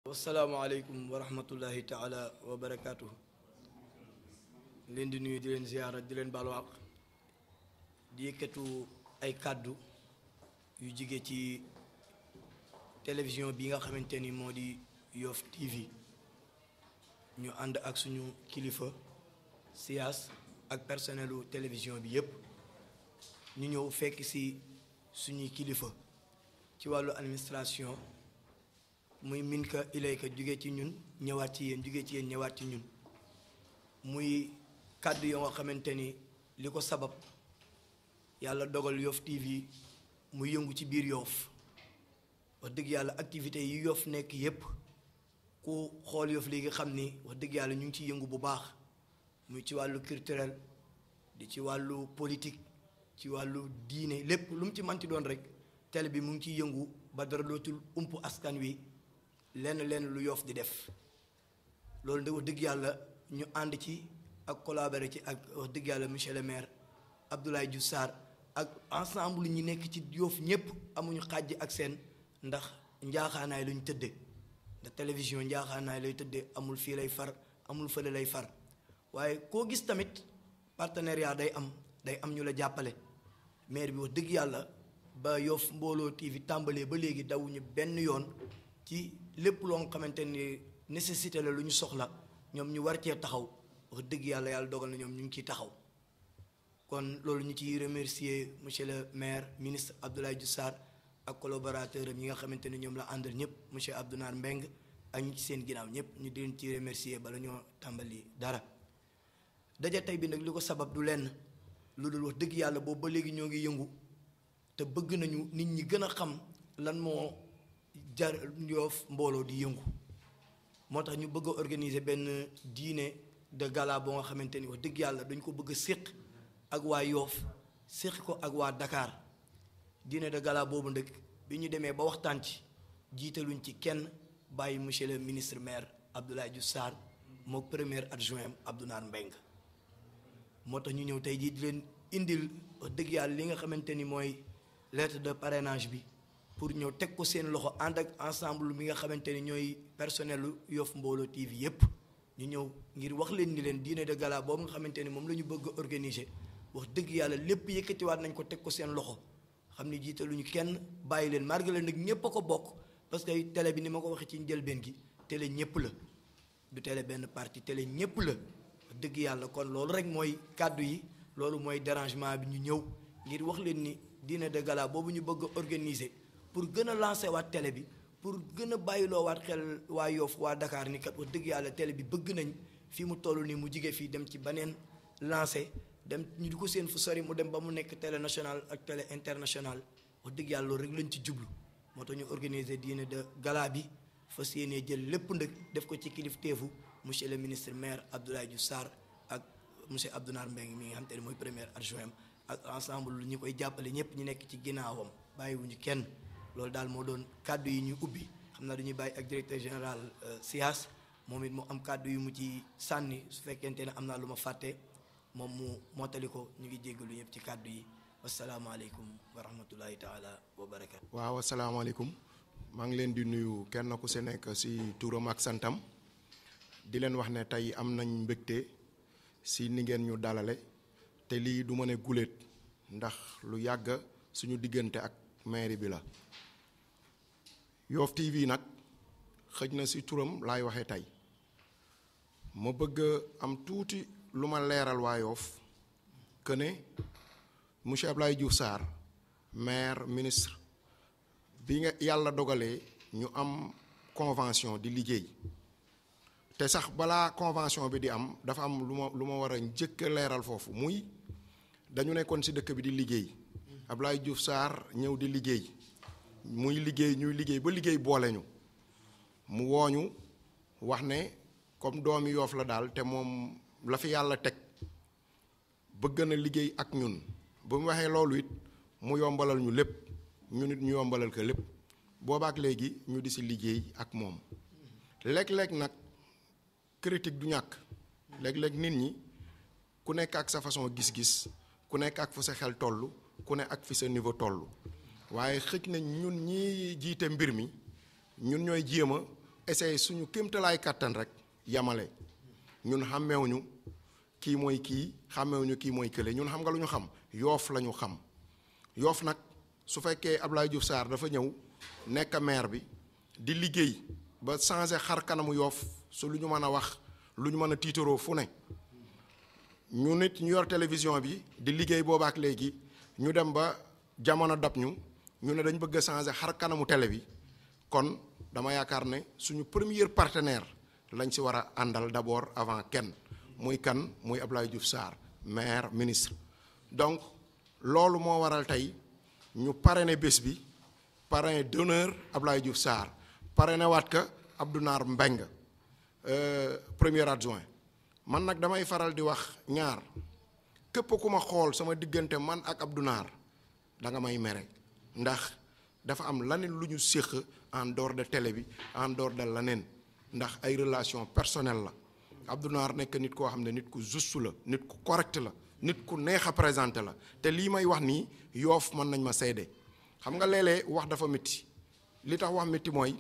wasalaamaaleykum wa rahmatullahi taala wa barakaatu. Leen di nuyu di leen ziyaara di leen baalu àq di yëkkatu ay kàddu yu jige ci télévision bi nga xamante ni moo di Yoff TV ñu ànd ak suñu kilifa siyaas ak personnelu télévision bi yépp ñu ñëw fekk ci suñuy kilifa ci wàllu administration muy minka ilayka jóge ci ñun ñëwaat ci yéen jóge ci yéen ñëwaat ci ñun muy kàddu yoo nga xamante ni li ko sabab yàlla dogal Yoff TV muy yëngu ci biir Yoff wax dëgg yàlla activités yi Yoff nekk yépp ku xool Yoff léegi xam ni wax dëgg yàlla ñu ngi ciy yëngu bu baax muy ci wàllu culturel di ci wàllu politique ci wàllu diine lépp lu mu ci manti doon rek télé bi mu ngi ciy yëngu ba dara dootul ump askan wi lenn lu Yoff di def loolu de wax dëgg yàlla ñu ànd ci ak collaborer ci ak wax dëgg yàlla monsieur le maire Abdoulaye Diouf Sarr ak ensemble ñi nekk ci Yoff ñépp amuñu xàjj ak seen ndax njaaxaanaay lañu tëdde ndax télévision njaaxaanaay lay tëdde amul fii lay far amul fële lay far waaye koo gis tamit partenariat day am ñu la jàppale maire bi wax dëgg yàlla ba Yoff Mbollo TV tàmbalee ba léegi dawuñu benn yoon ci lépp loo nga xamante ni nécessité la lu ñu soxla ñoom ñu war cee taxaw wax dëgg yàlla dogal na ñoom ñu ngi ciy taxaw kon loolu ñu ciy remercier monsieur le maire ministre Abdoulaye Diouf Sarr ak collaborateur am yi nga xamante ni ñoom la àndal ñëpp monsieur Abdounar Mbeng ak ñi ci seen ginnaaw ñëpp ñu di leen ci remercier bala ñoo tàmbali dara daja tey bi nag li ko sabab du lenn lu dul wax dëgg yàlla boobu ba léegi ñoo ngi yëngu te bëgg nañu nit ñi gën a xam lan moo jar Yoff Mbollo di yëngu moo tax ñu bëgg a organiser benn dîner de gala boo nga xamante ni wax dëgg yàlla dañ ko bëgg a séq ak waa Yoff séq ko ak waa Dakar dîner de gala boobu nag bi ñu demee ba waxtaan ci jiitaluñ ci kenn bàyyi monsieur le ministre maire Abdoulaye Diouf Sarr mook premier adjoint Abdounar Mbeng moo tax ñu ñëw tey jii di leen indil wax dëgg yàlla li nga xamante ni mooy lettre de parrainage bi pour ñëw teg ko seen loxo ànd ak ensemble bi nga xamante ni ñooy personnelu Yoff Mbollo TV yépp ñu ñëw ngir wax leen ni leen dîner de gala boobu nga xamante ni moom la ñu bëgg a organiser wax dëgg yàlla lépp yëkkatiwaat nañ ko teg ko seen loxo xam ni jiitaluñu kenn bàyyi leen margale nag ñépp a ko bokk parce que télé bi ni ma ko waxee ci njëlbeen gi télé ñépp la du télé benn parti télé ñépp la wax dëgg yàlla kon loolu rek mooy kàddu yi loolu mooy dérangement bi ñu ñëw ngir wax leen ni dîner de gala boobu ñu bëgg a organiser pour gën a lancer waat télé bi pour gën a bàyyiloo waat xel waa Yoff waa Dakar ni kat wax dëgg yàlla télé bi bëgg nañ fii mu toll nii mu jige fii dem ci beneen lancé dem ñu di ko seen fu sori mu dem ba mu nekk télé national ak télé international wax dëgg yàlla loolu rek lañ ci jublu moo tax ñu organiser dîner de gala bi fas yéenee jël lépp ndëg def ko ci kilifteefu monsieur le ministre maire Abdoulaye Diouf Sarr ak monsieur Abdounar Mbeng mi nga xam te ne mooy premier adjoint ak ensemble lu ñu koy jàppale ñëpp ñu nekk ci ginnaawam bàyyiwuñu kenn loolu daal moo doon kàddu yi ñu ubbi xam naa dañuy bàyyi ak directeur général SIAS moom it mu am kàddu yu mu ci sànni su fekkente ne am naa lu ma fàtte moom mu mottali ko ñu ngi jéggalu ñëpp ci kàddu yi wasalaamaaleykum wa rahmatullahi taala wa barakaatu. waaw asalaamaaleykum maa ngi leen di nuyu kenn ku si nekk si turam ak santam di leen wax ne tey am nañ mbégte si ni ngeen ñu dalale te lii du ma ne guléet ndax lu yàgg suñu diggante ak mairie bi la. Yoff TV nag xëj na si turam laay waxee tey ma bëgg am tuuti lu ma leeral waa Yoff que ne monsieur Abdoulaye Diouf Sarr maire ministre bi nga yàlla dogalee ñu am convention di liggéey te sax balaa convention bi di am dafa am lu ma war a njëkk a leeral foofu muy dañu nekkoon si dëkk bi di liggéey Abdoulaye Diouf Sarr ñëw di liggéey muy liggéey ñuy liggéey ba liggéey boole ñu mu wooñu wax ne comme doomi Yoff la daal te moom la fi yàlla teg bëgg na liggéey ak ñun ba mu waxee loolu it mu yombalal ñu lépp ñun it ñu yombalal ko lépp boobaak léegi ñu di si liggéey ak moom léeg-léeg nag critique du ñàkk léeg-léeg nit ñi ku nekk ak sa façon gis-gis ku nekk ak fu sa xel toll ku ne ak fi sa niveau toll waaye xëj na ñun ñi jiite mbir mi ñun ñooy jéem a essayer suñu kéemtalaay kàttan rek yamale ñun xàmmewuñu kii mooy kii xàmmewuñu kii mooy kële ñun xam nga lu ñu xam Yoff la ñu xam Yoff nag su fekkee Abdoulaye Diouf Sarr dafa ñëw nekk maire bi di liggéey ba changer xar kanamu Yoff su lu ñu mën a wax lu ñu mën a tiitaroo fu ne ñu nit ñu yor télévision bi di liggéey boobaak léegi ñu dem ba jamono dab ñu ne dañ bëgg a changer xar kanamu télé bi kon dama yaakaar ne suñu premier partenaire lañ ci war a àndal d'abord avant kenn muy kan muy Abdoulaye Diouf Sarr maire ministre donc loolu moo waral tey ñu parrainé bés bi parrain d'honneur Abdoulaye Diouf Sarr parrainé waat ka Abdou Nar Mbengue premier adjoint man nag damay faral di wax ñaar képp ku ma xool sama diggante man ak Abdou Nar da nga may mere ndax dafa am laneen lu ñu séq en dehors de télé bi en dehors de laneen ndax ay relation personnelle la Abdou Nar nekk nit koo xam ne nit ku juste la nit ku correct la nit ku neex a présenté la te lii may wax nii Yoff mën nañ ma seede xam nga léeg-léeg wax dafa métti li tax wax métti mooy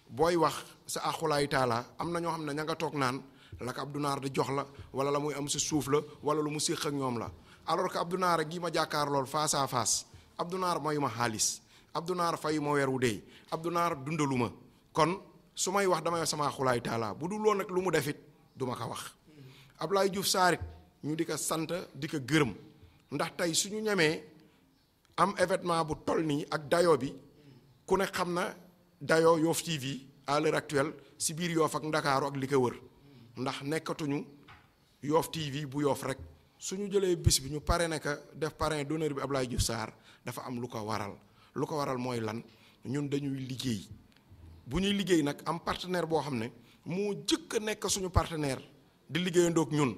booy wax sa axulaay taala am na ñoo xam ne ña nga toog naan la ko Abdou Nar di jox la wala la muy am si suuf la wala lu mu séq ak ñoom la alors que Abdou Nar gi ma jàkkaar lool face à face Abdou Nar mayu ma xaalis Abdou Nar fayu ma weer wu dee Abdou Nar dundalu ma kon su may wax damay wax sama axulaay taala bu dul loolu nag lu mu defit du ma ko wax Abdoulaye Diouf Sarr ñu di ko sant di ko gërëm ndax tey suñu ñemee am événement bu toll nii ak dayo bi ku ne xam na dayo Yoff TV à l'heure actuelle si biir Yoff ak Ndakaaru ak li ko wër ndax nekkatuñu Yoff TV bu Yoff rek suñu jëlee bis bi ñu parrainé ka def parrain d'honneur bi Abdoulaye Diouf Sarr dafa am lu ko waral mooy lan ñun dañuy liggéey bu ñuy liggéey nag am partenaire boo xam ne moo jëkk a nekk suñu partenaire di liggéeyandoog ñun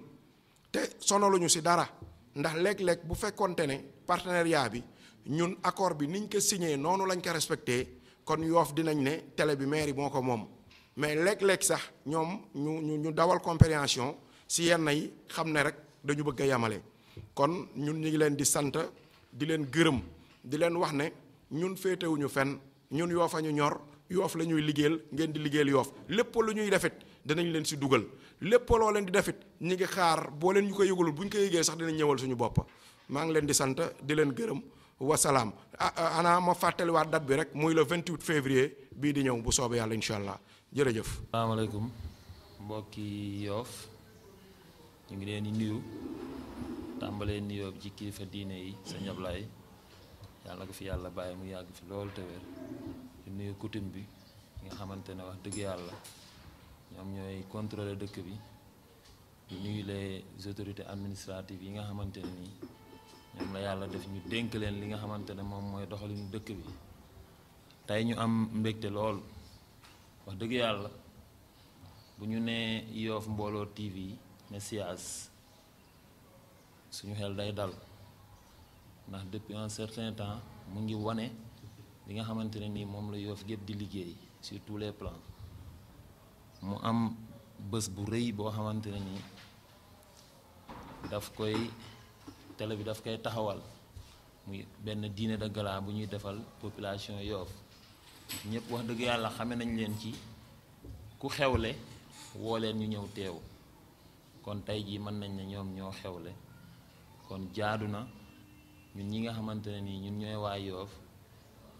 te sonaluñu si dara ndax léeg-léeg bu fekkonte ne partenariat bi ñun accord bi niñ ko signé noonu lañ ko respecté kon Yoff dinañ ne télé bi mairie moo ko moom mais léeg-léeg sax ñoom ñu dawal compréhension si yenn yi xam ne rek dañu bëgg a yamale kon ñun ñu ngi leen di sant di leen gërëm di leen wax ne ñun féetewuñu fenn ñun Yoff a ñu ñor Yoff la ñuy liggéeyal ngeen di liggéeyal Yoff lépp lu ñuy defit dinañ leen si dugal lépp loo leen di defit ñi ngi xaar boo leen ñu ko yëgalul bu ñu ko yëgee sax dinañ ñëwal suñu bopp maa ngi leen di sant di leen gërëm wasalaam ana ma fàttaliwaat date bi rek muy le 28 février bii di ñëw bu soobee yàlla incha allah jërëjëf. asalaamaaleykum mbokki Yoff ñu ngi leen di nuyu tàmbalee nuyoo ci kilifa diine yi sëñ Ablaye yàlla ko fi yàlla bàyyi mu yàgg fi loolu te wér di nuyu coutume bi nga xamante ne wax dëgg yàlla ñoom ñooy contrôler dëkk bi di nuyu les autorités administratives yi nga xamante ne nii ñoom la yàlla def ñu dénk leen li nga xamante ne moom mooy doxalinu dëkk bi tey ñu am mbégte lool wax dëgg yàlla bu ñu nee Yoff Mbollo TV ne SIAS suñu xel day dal ndax depuis un certain temps mu ngi wane li nga xamante ne nii moom la Yoff gépp di liggéey sur tous les plans mu am bés bu rëy boo xamante ne nii télé bi daf koy taxawal muy benn dîner de gala bu ñuy defal population Yoff ñëpp wax dëgg yàlla xame nañ leen ci ku xewle woo leen ñu ñëw teew kon tey jii mën nañ ne ñoom ñoo xewle kon jaadu na ñun ñi nga xamante ne nii ñun ñooy waa Yoff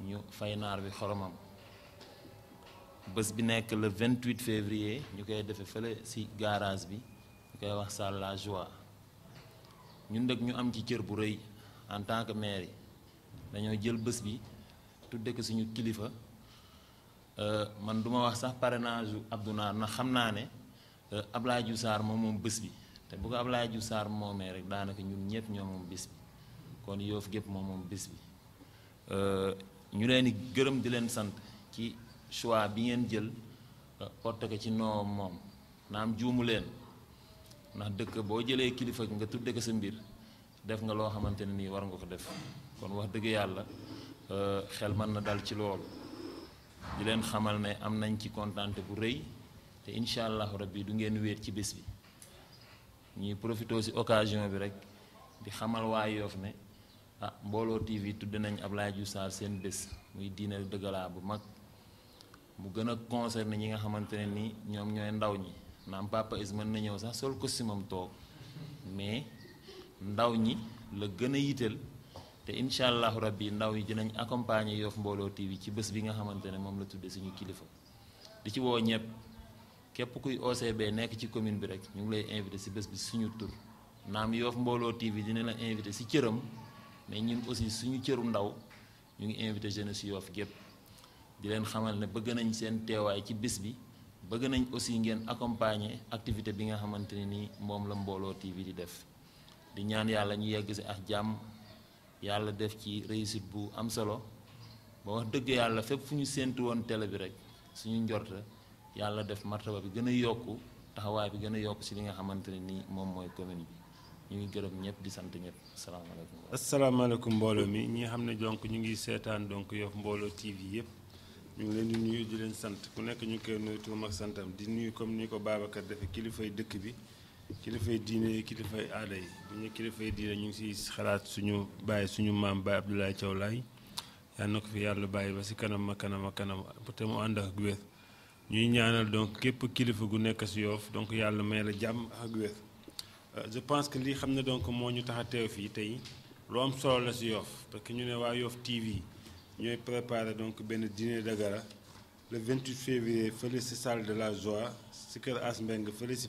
ñu fay naar bi xoromam bés bi nekk le 28 février ñu koy defee fële ci garage bi ñu koy wax salle la joie ñun nag ñu am ci cër bu rëy en tant que maire dañoo jël bés bi tudde ko suñu kilifa man duma wax sax parrainage u Abdou Nar na xam naa ne Abdoulaye Diouf Sarr moom bés bi te bu ko Abdoulaye Diouf Sarr moomee rek daanaka ñun ñëpp ñoo moom bés bi kon Yoff gépp moom bés bi ñu leen di gërëm di leen sant ci choix bi ngeen jël porté ko ci noo moom naam juumu leen ndax dëkk boo jëlee kilifa nga tudde ko sa mbir def nga loo xamante ne nii war nga ko def kon wax dëgg yàlla xel mën na dal ci loolu di leen xamal ne am nañ ci kontaante bu rëy te incha allahu rabbi du ngeen wéet ci bés bi ñuy profité ci occasion bi rek di xamal waa Yoff ne Mbollo TV tudde nañ Abdoulaye Diouf Sarr seen bés muy dîner de gala bu mag mu gën a concerné ñi nga xamante ne ni ñoom ñooy ndaw ñi naam Papa Is mën na ñëw sax sol costume am toog mais ndaw ñi la gën a yitteel te incha allahu rabbi ndaw yi dinañ accompagner Yoff Mbollo TV ci bés bi nga xamante ne moom la tudde suñu kilifa di ci woo ñëpp képp kuy OCB nekk ci commune bi rek ñu ngi lay invité si bés bi suñu tur naam Yoff Mbollo TV dina la invité si cëram mais ñun aussi suñu cëru ndaw ñu ngi invité jeunesse Yoff gépp di leen xamal ne bëgg nañ seen teewaay ci bés bi bëgg nañ aussi ngeen accompagner activité bi nga xamante ne ni moom la Mbollo TV di def di ñaan yàlla ñu yegg si ak jàmm yàlla def ci réussite bu am solo ba wax dëgg yàlla fépp fu ñu séentu woon télé bi rek suñu njorta yàlla def martaba bi gën a yokku taxawaay bi gën a yokku si li nga xamante ne ni moom mooy commune bi ñu ngi gërëm ñëpp di sant ñëpp asalaamaaleykum. asalaamaaleykum mbooloo mi ñi nga xam ne donc ñu ngi seetaan donc Yoff Mbollo TV yëpp ñu ngi leen di nuyu di leen sant ku nekk ñu ngi koy nuyu turam ak santam di nuyu comme ni ko Babacar defee kilifay dëkk bi kilifay diine yi kilifay aada yi bu ñu kilifay diine ñu ngi siy xalaat suñu bàyyi suñu maam Baye Abdoulaye Thiaw Laye yal na ko fi yàlla bàyyi ba si kanam a kanam a kanam te mu ànd ak wér ñuy ñaanal donc képp kilifa gu nekk si Yoff donc yàlla may la jàmm ak wér. Je pense que lii xam ne donc moo ñu tax a teew fii tey lu am solo la si Yoff parce que ñu ne waa Yoff TV ñooy préparé donc benn dîner de gala le 28 février fële si salle de la joie si kër As Mbeng fële si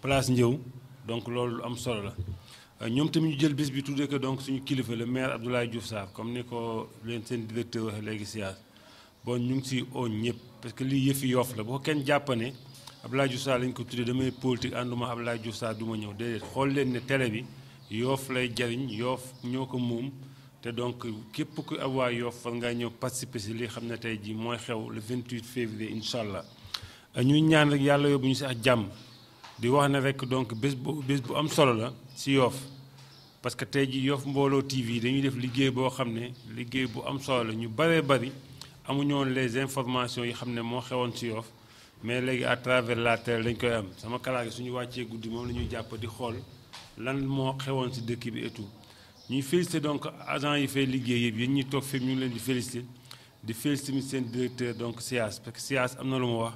place Njëw donc loolu lu am solo la ñoom tamit ñu jël bés bi tuddee ko donc suñu kilifa le maire Abdoulaye Diouf Sarr comme ni ko leen seen directeur waxee léegi siyaas bon ñu ngi si oo ñëpp parce que lii yëfi Yoff la boo kenn jàppane Abdoulaye Diouf Sarr lañ ko tuddee damay politique ànduma Abdoulaye Diouf Sarr du ma ñëw déedéet xool leen ne télé bi Yoff lay jariñ Yoff ñoo ko moom te donc képp ku ab waa Yoff fan ngaa ñëw participer si li xam ne tey jii mooy xew le 28 février incha allah ñuy ñaan rek yàlla yóbbu ñu si ak jàmm di wax ne rek donc bés bu am solo la si Yoff parce que tey jii Yoff Mbollo TV dañuy def liggéey boo xam ne liggéey bu am solo la ñu bëree bëri amuñu woon les informations yi xam ne moo xewoon si Yoff mais léegi à travers la télé dañ koy am sama kalaagi suñu wàccee guddi moom la ñuy jàpp di xool lan moo xewoon si dëkk bi et tout ñuy félicité donc agent yi fay liggéey yëpp yéen ñi toog fépp ñu ngi leen di félicité seen directeur donc SIAS parce que SIAS am na lu ma wax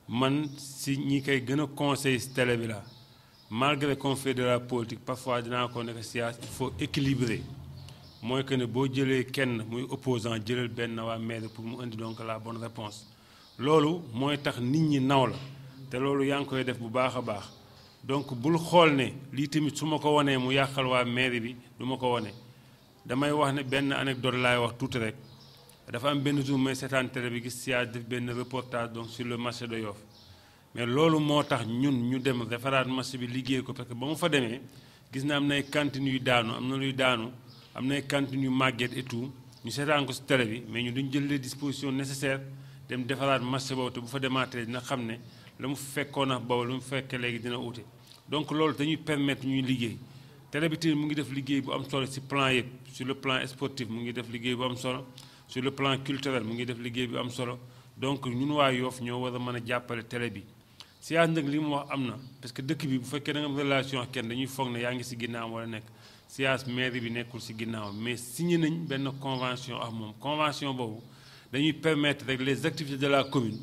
man si ñi koy gën a conseil si télé bi la malgré qu'on fait de la politique parfois dinaa ko nekk SIAS il faut équilibrer mooy que ne boo jëlee kenn muy opposant jëlal benn waa maire pour mu indi donc la bonne réponse loolu mooy tax nit ñi naw la te loolu yaa ngi koy def bu baax a baax donc bul xool ne lii tamit su ma ko wanee mu yàqal waa mairie bi du ma ko wane damay wax ne benn anecdote laay wax tuuti rek dafa am benn jour may seetaan télé bi gis SIAS def benn reportage donc sur le marché de Yoff mais loolu moo tax ñun ñu dem defaraat marché bi liggéey ko parce que ba mu fa demee gis na am nay cantines yu daanu am na luy daanu am nay cantines yu màgget et tout ñu seetaan ko si télé bi mais ñu duñ jël les dispositions nécessaires dem defaraat marché boobu te bu fa demaatee dina xam ne la mu fekkoon ak boobu la mu fekkee léegi dina ute donc loolu dañuy permettre ñuy liggéey télé bi tamit mu ngi def liggéey bu am solo ci plan yëpp sur le plan sportif mu ngi def liggéey bu am solo sur le plan culturel mu ngi def liggéey bu am solo donc ñun waa Yoff ñoo war a mën a jàppale télé bi SIAS nag li mu wax am na parce que dëkk bi bu fekkee da nga am relation ak kenn dañuy foog ne yaa ngi ci ginnaaw wala nekk SIAS mairie bi nekkul ci ginnaaw mais signé nañ benn convention ak moom convention boobu dañuy permettre rek les activités de la commune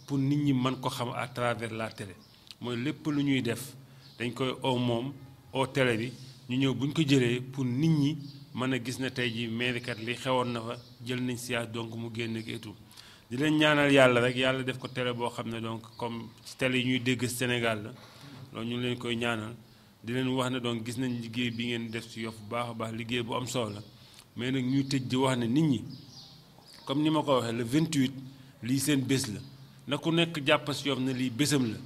pour nit ñi mën ko xam à travers la télé mooy lépp lu ñuy def dañ koy oo moom oo télé bi ñu ñëw bu ñu ko jëlee pour nit ñi mën a gis ne tey jii mairie kat li xewoon na fa jël nañ SIAS donc mu génn ak et tout di leen ñaanal yàlla rek yàlla def ko télé boo xam ne donc comme ci télé yi ñuy dégg Sénégal la loolu ñu leen koy ñaanal di leen wax ne donc gis nañ liggéey bi ngeen def ci Yoff bu baax a baax liggéey bu am solo la mais nag ñuy tëj di wax ne nit ñi comme ni ma ko waxee le 28 lii seen bés la na ku nekk jàpp ci Yoff ne lii bésam la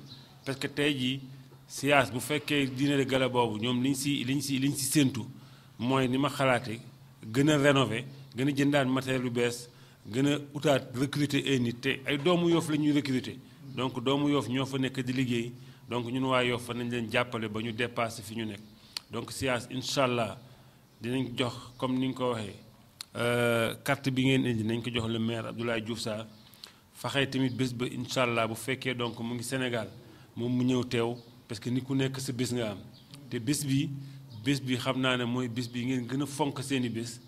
parce que tey jii SIAS bu fekkee dîner de gala boobu ñoom liñ ci séentu mooy ni ma xalaate gën a rénover gën a jëndaan matériel lu bees gën a utaat recruter ay nit te ay doomu Yoff la ñuy recruter donc doomu Yoff ñoo fa nekk di liggéey donc ñun waa Yoff fa nañ leen jàppale ba ñu dépassé fi ñu nekk donc SIAS incha allah dinañ jox comme ni nga ko waxee carte bi ngeen indi nañ ko jox le maire Abdoulaye Diouf Sarr faxee tamit bés ba incha allah bu fekkee donc mu ngi Sénégal moom mu ñëw teew parce que ni ku nekk sa bés nga am te bés bi xam naa ne mooy bés bi ngeen gën a fonk seeni bés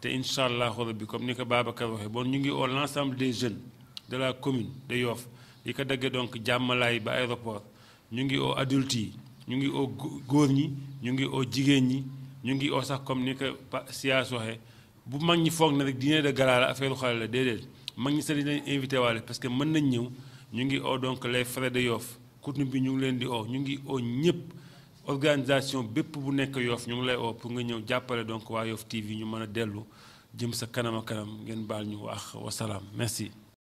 te incha allahu rabbi comme ni ko Babacar waxee bon ñu ngi oo l'ensemble des jeunes de la commune de Yoff li ko daggee donc jàmmalaay ba aéroport ñu ngi oo adultes yi ñu ngi oo góor ñi ñu ngi oo jigéen ñi ñu ngi oo sax comme ni ko Siyaas waxee bu mag ñi foog na rek dîner de gala la affaire xale la déedéet mag ñi sax dinañ invité waale parce que mën nañ ñëw ñu ngi oo donc les frères de Yoff coutune bi ñu ngi leen di oo ñu ngi oo ñëpp organisation bépp bu nekk Yoff ñu ngi lay oo pour nga ñëw jàppale donc waa Yoff TV ñu mën a dellu jëm sa kanam a kanam ngeen baal ñu wax wasalaam merci